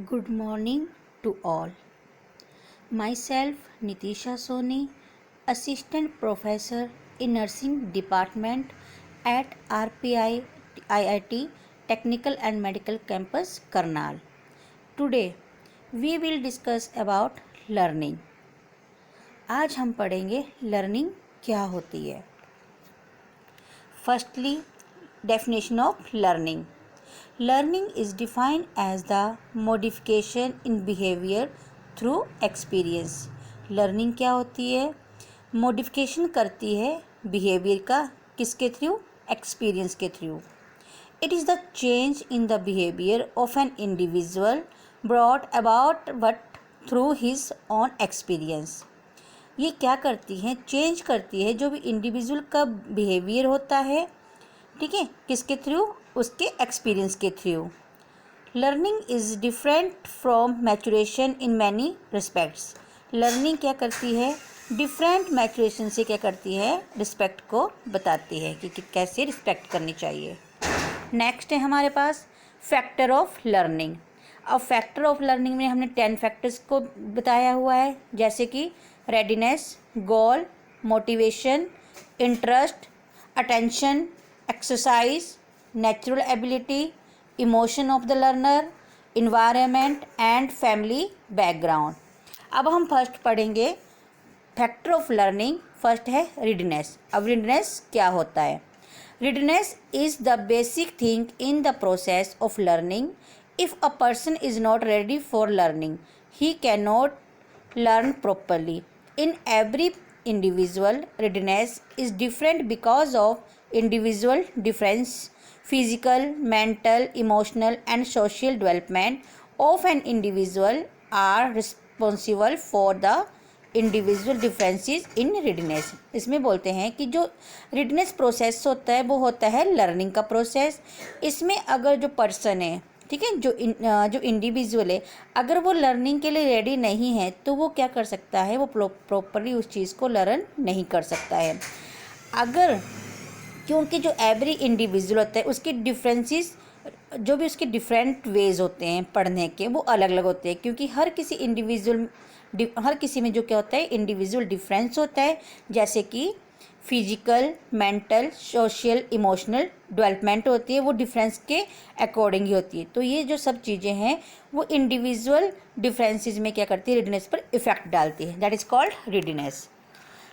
Good morning to all. Myself Nitisha Soni, Assistant Professor in Nursing Department at RPI IIT Technical and Medical Campus Karnal. Today we will discuss about learning. आज हम पढ़ेंगे learning क्या होती है. Firstly, definition of learning. Learning is defined as the modification in behavior through experience. Learning क्या होती है? Modification करती है behavior का किसके थ्रू? Experience के through. It is the change in the behavior of an individual brought about but through his own experience. ये क्या करती है? चेंज करती है जो भी इंडिविजुअल का बिहेवियर होता है, ठीक है, किसके थ्रू? उसके एक्सपीरियंस के through. Learning is different from maturation in many respects. Learning क्या करती है? डिफरेंट मैचुरेशन से क्या करती है? रिस्पेक्ट को बताती है कि कैसे रिस्पेक्ट करनी चाहिए. नेक्स्ट है हमारे पास फैक्टर ऑफ लर्निंग. अब फैक्टर ऑफ लर्निंग में हमने 10 फैक्टर्स को बताया हुआ है, जैसे कि readiness, goal, motivation, interest, attention, exercise, natural ability, emotion of the learner, environment and family background. अब हम फर्स्ट पढ़ेंगे फैक्टर ऑफ लर्निंग. फर्स्ट है रीडनेस. अब रीडनेस क्या होता है? Readiness is the basic thing in the process of learning. If a person is not ready for learning he can not learn properly. In every individual, readiness is different because of individual difference. Physical, mental, emotional and social development of an individual are responsible for the individual differences in readiness. इसमें बोलते हैं कि जो readiness process होता है वो होता है लर्निंग का प्रोसेस. इसमें अगर जो पर्सन है, ठीक है, जो इंडिविजुअल है, अगर वो लर्निंग के लिए रेडी नहीं है तो वो क्या कर सकता है? वो प्रॉपरली उस चीज़ को लर्न नहीं कर सकता है. अगर क्योंकि जो एवरी इंडिविजुअल होता है उसके डिफरेंसेस, जो भी उसके डिफरेंट वेज होते हैं पढ़ने के, वो अलग अलग होते हैं. क्योंकि हर किसी में जो क्या होता है? इंडिविजुअल डिफरेंस होता है. जैसे कि physical, mental, social, emotional development होती है, वो डिफरेंस के अकॉर्डिंग ही होती है. तो ये जो सब चीज़ें हैं वो इंडिविजुअल डिफरेंसेस में क्या करती है? रीडनेस पर इफेक्ट डालती है. That is called readiness.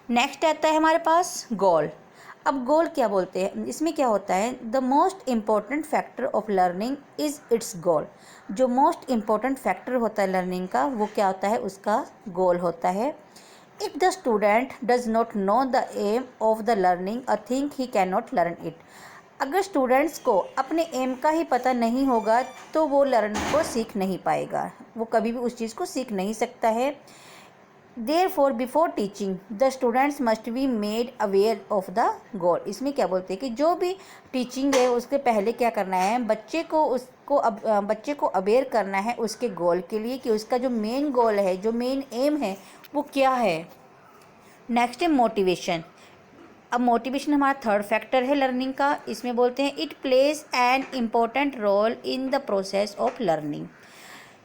Next आता है हमारे पास गोल. अब गोल क्या बोलते हैं? इसमें क्या होता है? The most important factor of learning is its goal. जो मोस्ट इम्पॉर्टेंट फैक्टर होता है लर्निंग का, वो क्या होता है? उसका गोल होता है. If the student does not know the aim of the learning, a thing he cannot learn it. अगर स्टूडेंट्स को अपने एम का ही पता नहीं होगा तो वो लर्निंग को सीख नहीं पाएगा, वो कभी भी उस चीज़ को सीख नहीं सकता है. Therefore, before teaching, the students must be made aware of the goal. इसमें क्या बोलते हैं कि जो भी टीचिंग है उसके पहले क्या करना है? बच्चे को अवेयर करना है उसके गोल के लिए, कि उसका जो मेन गोल है, जो मेन एम है, वो क्या है. नेक्स्ट है मोटिवेशन. अब मोटिवेशन हमारा थर्ड फैक्टर है लर्निंग का. इसमें बोलते हैं it plays an important role in the process of learning.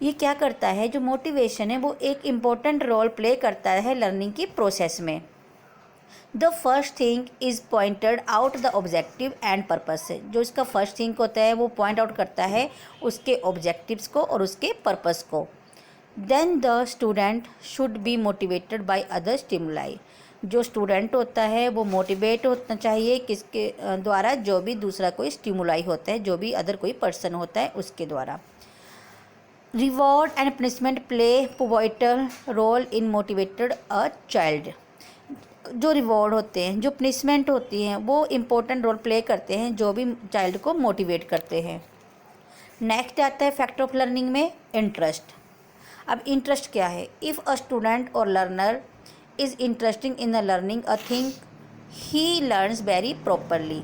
ये क्या करता है? जो मोटिवेशन है वो एक इम्पोर्टेंट रोल प्ले करता है लर्निंग की प्रोसेस में. The first thing is pointed out the objective and purpose. जो इसका फर्स्ट थिंग होता है वो पॉइंट आउट करता है उसके ऑब्जेक्टिव्स को और उसके पर्पस को. Then the student should be motivated by other stimuli. जो स्टूडेंट होता है वो मोटिवेट होना चाहिए किसके द्वारा? जो भी दूसरा कोई स्टिमुलाई होता है, जो भी अदर कोई पर्सन होता है उसके द्वारा. Reward and punishment play pivotal role in motivated a child. जो रिवॉर्ड होते हैं, जो पनिशमेंट होती हैं, वो इम्पोर्टेंट रोल प्ले करते हैं जो भी चाइल्ड को मोटिवेट करते हैं. नेक्स्ट आता है फैक्टर ऑफ लर्निंग में इंटरेस्ट. अब इंटरेस्ट क्या है? इफ़ अ स्टूडेंट और learner is interesting in the learning a thing he learns very properly.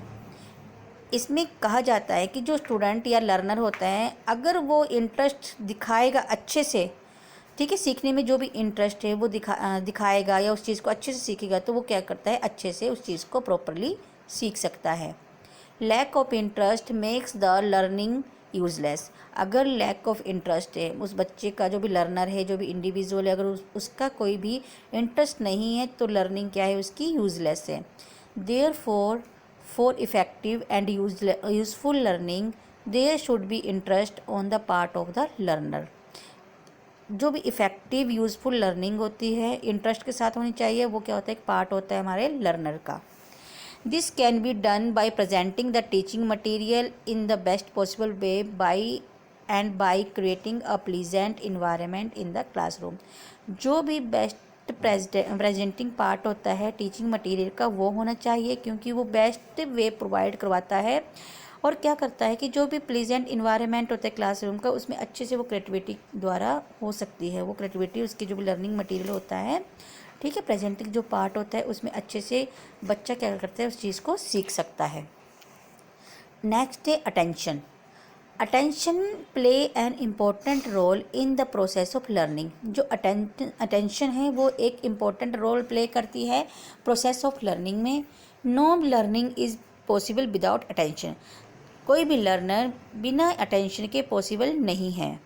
इसमें कहा जाता है कि जो स्टूडेंट या लर्नर होता है, अगर वो इंटरेस्ट दिखाएगा अच्छे से, ठीक है, सीखने में जो भी इंटरेस्ट है वो दिखाएगा या उस चीज़ को अच्छे से सीखेगा, तो वो क्या करता है? अच्छे से उस चीज़ को प्रॉपरली सीख सकता है. Lack of interest makes the learning useless. अगर लैक ऑफ इंटरेस्ट है, उस बच्चे का जो भी लर्नर है, जो भी इंडिविजुअल है, अगर उसका कोई भी इंटरेस्ट नहीं है तो लर्निंग क्या है उसकी, यूज़लेस है। Therefore for effective and useful learning there should be interest on the part of the learner. जो भी इफ़ेक्टिव यूज़फुल लर्निंग होती है इंटरेस्ट के साथ होनी चाहिए। वो क्या होता है, एक पार्ट होता है हमारे लर्नर का। This can be done by presenting the teaching material in the best possible way by creating a pleasant environment in the classroom. जो भी बेस्ट प्रेजेंटिंग पार्ट होता है टीचिंग मटीरियल का वो होना चाहिए, क्योंकि वो बेस्ट वे प्रोवाइड करवाता है और क्या करता है कि जो भी प्लीजेंट इन्वायरमेंट होता है क्लासरूम का, उसमें अच्छे से वो क्रिएटिविटी द्वारा हो सकती है। वो क्रिएटिविटी उसकी जो भी लर्निंग मटेरियल होता है, ठीक है, प्रेजेंटिंग जो पार्ट होता है उसमें अच्छे से बच्चा क्या करता है उस चीज़ को सीख सकता है। नेक्स्ट है attention. Attention play an important role in the process of learning. जो अटेंशन है वो एक इम्पोर्टेंट रोल प्ले करती है प्रोसेस ऑफ लर्निंग में। No learning is possible without attention. कोई भी लर्नर बिना अटेंशन के पॉसिबल नहीं है।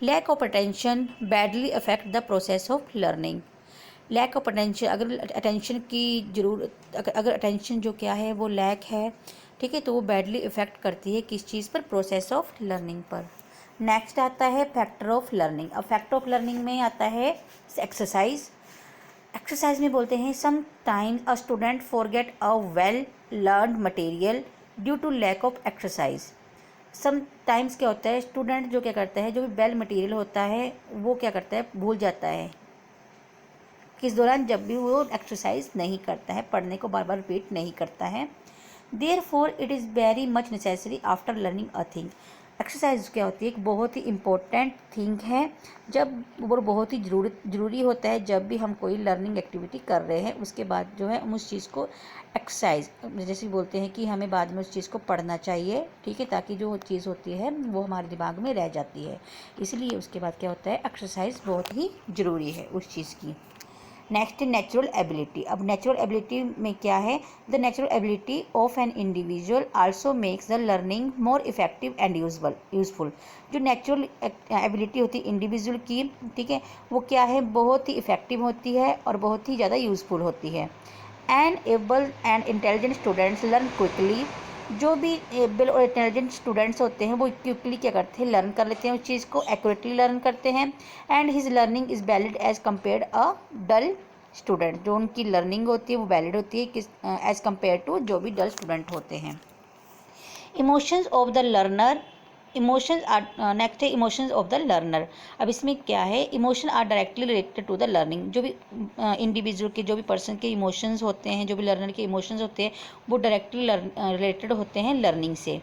Lack of attention badly affect the process of learning. Lack of attention, अगर अटेंशन की ज़रूरत, अगर अटेंशन जो क्या है वो लैक है, ठीक है, तो वो बैडली इफ़ेक्ट करती है किस चीज़ पर, प्रोसेस ऑफ लर्निंग पर। नेक्स्ट आता है फैक्टर ऑफ लर्निंग। अब फैक्टर ऑफ लर्निंग में आता है एक्सरसाइज। एक्सरसाइज में बोलते हैं some time a student forget a well learned material due to lack of exercise. Some times क्या होता है, स्टूडेंट जो क्या करता है, जो भी वेल मटेरियल होता है वो क्या करता है, भूल जाता है किस दौरान, जब भी वो एक्सरसाइज नहीं करता है, पढ़ने को बार बार रिपीट नहीं करता है। Therefore it is very much necessary after learning a thing. Exercise क्या होती है, एक बहुत ही इम्पोर्टेंट थिंग है, जब वो बहुत ही ज़रूरी होता है जब भी हम कोई लर्निंग एक्टिविटी कर रहे हैं, उसके बाद जो है हम उस चीज़ को एक्सरसाइज, जैसे बोलते हैं कि हमें बाद में उस चीज़ को पढ़ना चाहिए, ठीक है, ताकि जो चीज़ होती है वो हमारे दिमाग में रह जाती है। इसलिए उसके बाद क्या होता है, एक्सरसाइज बहुत ही ज़रूरी है उस चीज़ की। Next natural ability. अब नेचुरल एबिलिटी में क्या है, the natural ability of an individual also makes the learning more effective and useful. जो नेचुरल एबिलिटी होती है इंडिविजुअल की, ठीक है, वो क्या है, बहुत ही इफेक्टिव होती है और बहुत ही ज़्यादा यूजफुल होती है। An able and intelligent students learn quickly. जो भी एबल और इंटेलिजेंट स्टूडेंट्स होते हैं वो क्विकली क्या करते हैं, लर्न कर लेते हैं, उस चीज़ को एक्यूरेटली लर्न करते हैं। And his learning is valid as compare a dull student. जो उनकी लर्निंग होती है वो वैलिड होती है किस, एज कम्पेयर टू जो भी डल स्टूडेंट होते हैं। Emotions of the learner. Emotions are next है इमोशंस ऑफ द लर्नर। अब इसमें क्या है, emotion are directly related to the learning. जो भी इंडिविजुअल के, जो भी पर्सन के इमोशंस होते हैं, जो भी लर्नर के इमोशंस होते हैं, वो डायरेक्टली रिलेटेड होते हैं लर्निंग से।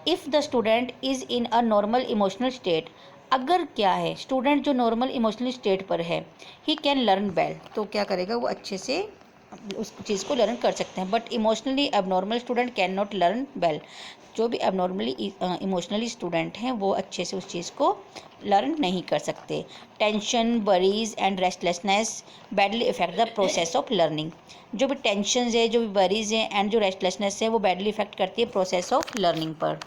If the student is in a normal emotional state. अगर क्या है, स्टूडेंट जो नॉर्मल इमोशनल स्टेट पर है, ही कैन लर्न वेल, तो क्या करेगा, वो अच्छे से उस चीज़ को लर्न कर सकते हैं। But emotionally abnormal student can not learn well. जो भी एबनॉर्मली इमोशनली स्टूडेंट हैं वो अच्छे से उस चीज़ को लर्न नहीं कर सकते। Tension, worries and restlessness badly effect the process of learning. जो भी टेंशन है, जो भी वरीज हैं एंड जो रेस्टलेसनेस है, वो बैडली इफेक्ट करती है प्रोसेस ऑफ लर्निंग पर।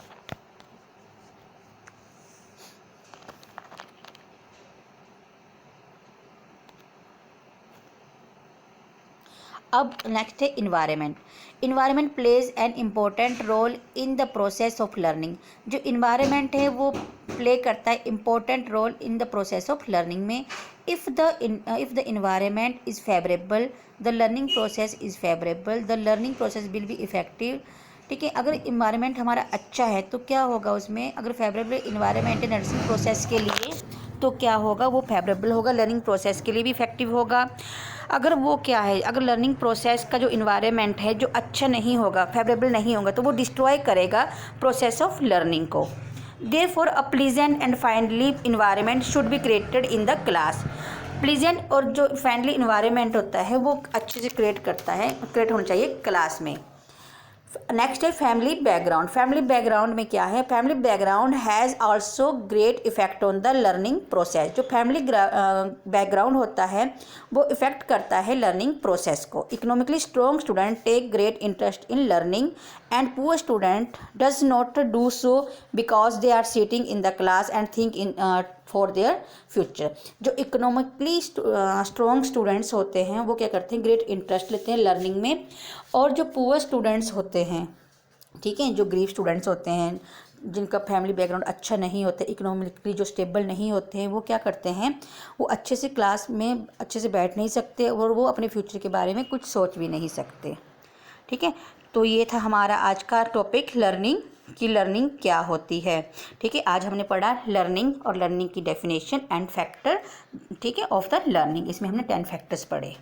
अब नेक्स्ट है environment. Environment plays an important role in the process of learning. जो इन्वायरमेंट है वो प्ले करता है important role in the process of learning में। If the environment is favourable the learning process is favourable, the learning process will be effective. ठीक है, अगर environment हमारा अच्छा है तो क्या होगा उसमें, अगर फेवरेबल इन्वायरमेंट है नर्सिंग प्रोसेस के लिए तो क्या होगा, वो फेवरेबल होगा, लर्निंग प्रोसेस के लिए भी इफेक्टिव होगा। अगर वो क्या है, अगर लर्निंग प्रोसेस का जो इन्वायरमेंट है जो अच्छा नहीं होगा, फेवरेबल नहीं होगा, तो वो डिस्ट्रॉय करेगा प्रोसेस ऑफ लर्निंग को। Therefore a pleasant and friendly environment should be created in the class. Pleasant और जो फ्रेंडली इन्वायरमेंट होता है वो अच्छे से क्रिएट होना चाहिए क्लास में। नेक्स्ट है फैमिली बैकग्राउंड। फैमिली बैकग्राउंड में क्या है, family background has also great effect on the learning process. जो फैमिली बैकग्राउंड होता है वो इफ़ेक्ट करता है लर्निंग प्रोसेस को। Economically strong student take great interest in learning and poor student does not do so because they are sitting in the class and think in for their future. जो economically strong students होते हैं वो क्या करते हैं, great interest लेते हैं learning में। और जो पुअर स्टूडेंट्स होते हैं, ठीक है, जो गरीब स्टूडेंट्स होते हैं, जिनका फैमिली बैकग्राउंड अच्छा नहीं होता, इकोनॉमिकली जो स्टेबल नहीं होते हैं, वो क्या करते हैं, वो अच्छे से क्लास में अच्छे से बैठ नहीं सकते और वो अपने फ्यूचर के बारे में कुछ सोच भी नहीं सकते। ठीक है, तो ये था हमारा आज का टॉपिक लर्निंग कि लर्निंग क्या होती है। ठीक है, आज हमने पढ़ा लर्निंग और लर्निंग की डेफिनेशन एंड फैक्टर, ठीक है, ऑफ द लर्निंग। इसमें हमने 10 फैक्टर्स पढ़े।